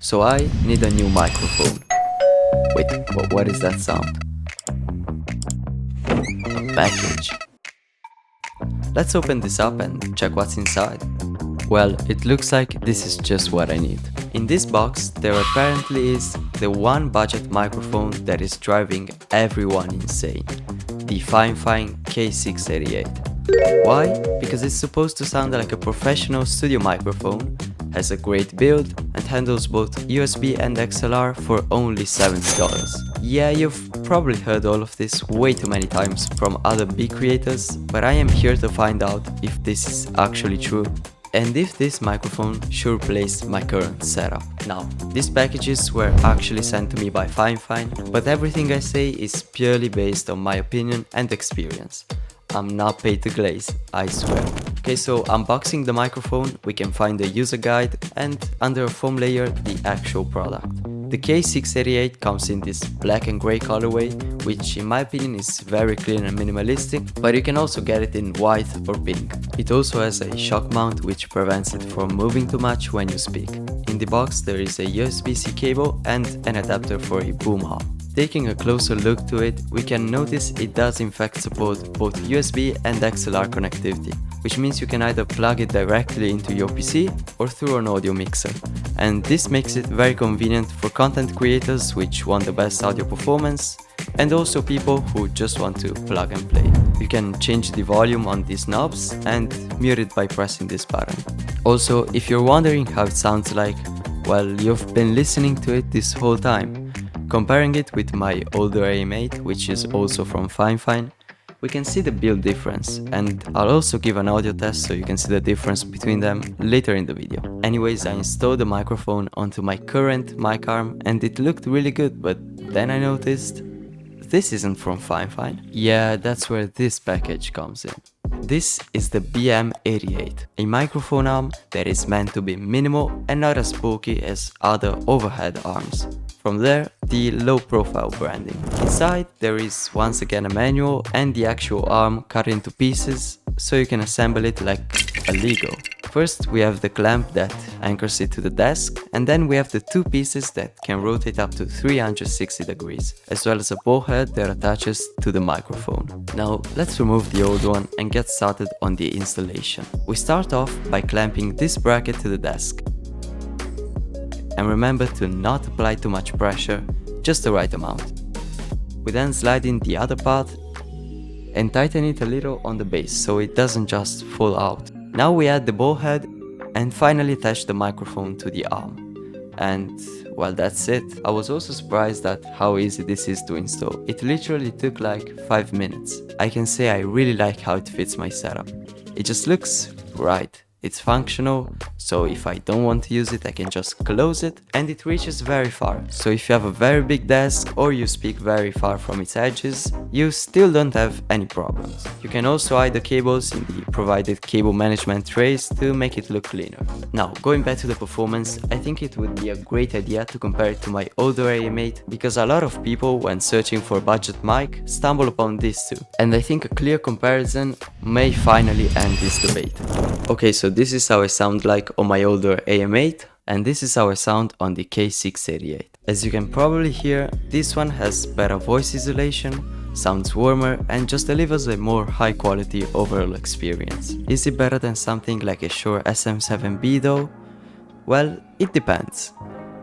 So I need a new microphone. Wait, what is that sound? A package. Let's open this up and check what's inside. Well, it looks like this is just what I need. In this box, there apparently is the one budget microphone that is driving everyone insane. The fifine K688. Why? Because it's supposed to sound like a professional studio microphone, has a great build, and handles both USB and XLR for only $70. Yeah, you've probably heard all of this way too many times from other big creators, but I am here to find out if this is actually true and if this microphone should replace my current setup. Now, these packages were actually sent to me by fifine, but everything I say is purely based on my opinion and experience. I'm not paid to glaze, I swear. Okay, so unboxing the microphone, we can find the user guide and under a foam layer, the actual product. The K688 comes in this black and grey colorway, which in my opinion is very clean and minimalistic, but you can also get it in white or pink. It also has a shock mount which prevents it from moving too much when you speak. In the box there is a USB-C cable and an adapter for a boom arm. Taking a closer look to it, we can notice it does in fact support both USB and XLR connectivity, which means you can either plug it directly into your PC or through an audio mixer. And this makes it very convenient for content creators which want the best audio performance, and also people who just want to plug and play. You can change the volume on these knobs and mute it by pressing this button. Also, if you're wondering how it sounds like, well, you've been listening to it this whole time. Comparing it with my older AM8, which is also from fifine, we can see the build difference, and I'll also give an audio test so you can see the difference between them later in the video. Anyways, I installed the microphone onto my current mic arm and it looked really good, but then I noticed this isn't from fifine. Yeah, that's where this package comes in. This is the BM88, a microphone arm that is meant to be minimal and not as bulky as other overhead arms. From there, the low profile branding. Inside there is once again a manual and the actual arm cut into pieces so you can assemble it like a Lego. First we have the clamp that anchors it to the desk, and then we have the two pieces that can rotate up to 360 degrees, as well as a ball head that attaches to the microphone. Now let's remove the old one and get started on the installation. We start off by clamping this bracket to the desk. And remember to not apply too much pressure, just the right amount. We then slide in the other part and tighten it a little on the base so it doesn't just fall out. Now we add the ball head and finally attach the microphone to the arm. And well, that's it. I was also surprised at how easy this is to install. It literally took like 5 minutes. I can say I really like how it fits my setup. It just looks right. It's functional, so if I don't want to use it, I can just close it, and it reaches very far. So if you have a very big desk or you speak very far from its edges, you still don't have any problems. You can also hide the cables in the provided cable management trays to make it look cleaner. Now, going back to the performance, I think it would be a great idea to compare it to my older AM8 because a lot of people, when searching for a budget mic, stumble upon these two. And I think a clear comparison may finally end this debate. Okay, so this is how I sound like on my older AM8, and this is how I sound on the K688. As you can probably hear, this one has better voice isolation, sounds warmer, and just delivers a more high quality overall experience. Is it better than something like a Shure SM7B though? Well, it depends.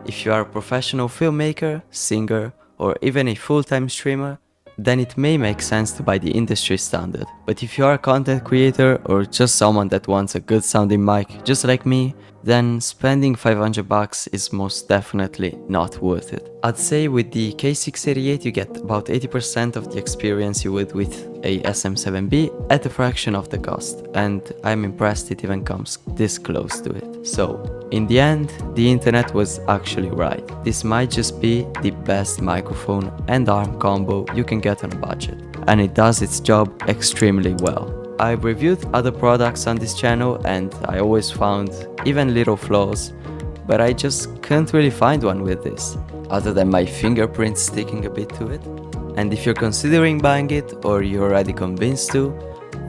If you are a professional filmmaker, singer, or even a full-time streamer, then it may make sense to buy the industry standard. But if you are a content creator or just someone that wants a good sounding mic just like me, then spending $500 is most definitely not worth it. I'd say with the K688 you get about 80% of the experience you would with a SM7B at a fraction of the cost, and I'm impressed it even comes this close to it. So, in the end, the internet was actually right. This might just be the best microphone and arm combo you can get on a budget, and it does its job extremely well. I've reviewed other products on this channel and I always found even little flaws, but I just couldn't really find one with this, other than my fingerprint sticking a bit to it. And if you're considering buying it or you're already convinced to,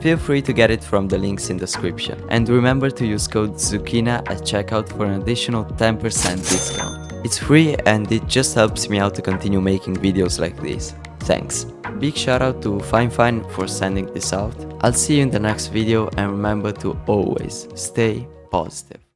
feel free to get it from the links in the description. And remember to use code ZUCCHINA at checkout for an additional 10% discount. It's free and it just helps me out to continue making videos like this. Thanks. Big shout out to fifine for sending this out. I'll see you in the next video and remember to always stay positive.